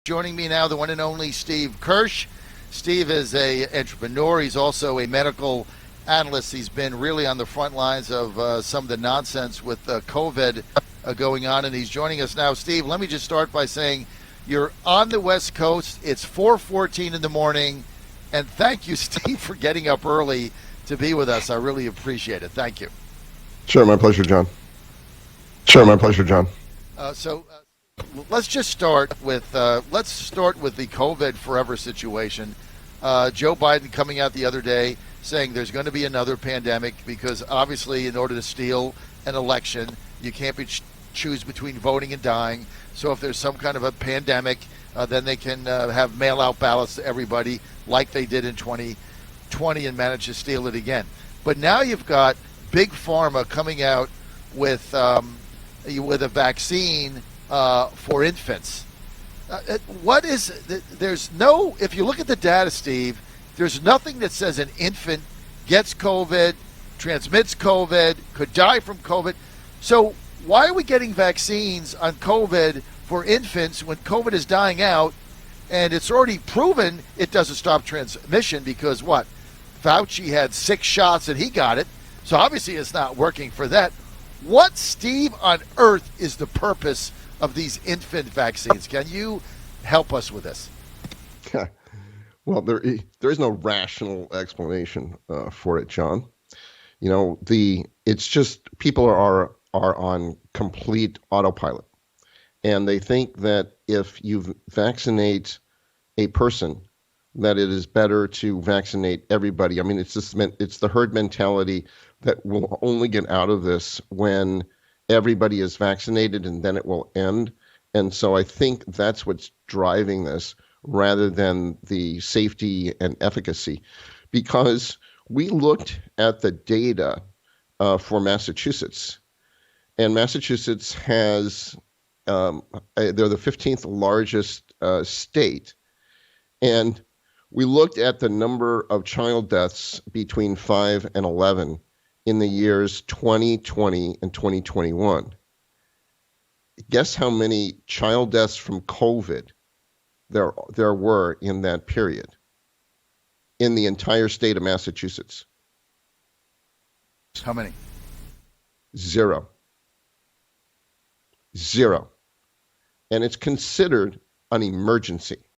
Joining me now, the one and only Steve Kirsch. Steve is a entrepreneur. He's also a medical analyst. He's been really on the front lines of some of the nonsense with COVID going on, and he's joining us now. Steve, let me just start by saying you're on the West Coast. It's 4:14 in the morning, and thank you, Steve, for getting up early to be with us. I really appreciate it. Thank you. Sure, my pleasure, John. Sure, my pleasure, John. So let's just start with the COVID forever situation. Joe Biden coming out the other day saying there's going to be another pandemic because obviously in order to steal an election, you can't choose between voting and dying. So if there's some kind of a pandemic, then they can have mail-out ballots to everybody like they did in 2020 and manage to steal it again. But now you've got Big Pharma coming out with a vaccine for infants. If you look at the data, Steve, there's nothing that says an infant gets COVID, transmits COVID, could die from COVID. So why are we getting vaccines on COVID for infants when COVID is dying out and it's already proven it doesn't stop transmission because what? Fauci had 6 shots and he got it. So obviously it's not working for that. What, Steve, on earth is the purpose of these infant vaccines? Can you help us with this? Well, there is no rational explanation for it, John. It's just people are on complete autopilot, and they think that if you vaccinate a person, that it is better to vaccinate everybody. I mean, it's the herd mentality that will only get out of this when everybody is vaccinated, and then it will end. And so I think that's what's driving this rather than the safety and efficacy. Because we looked at the data for Massachusetts, and Massachusetts has, they're the 15th largest state. And we looked at the number of child deaths between 5 and 11 in the years 2020 and 2021. Guess how many child deaths from COVID there were in that period in the entire state of Massachusetts? How many? Zero. And it's considered an emergency.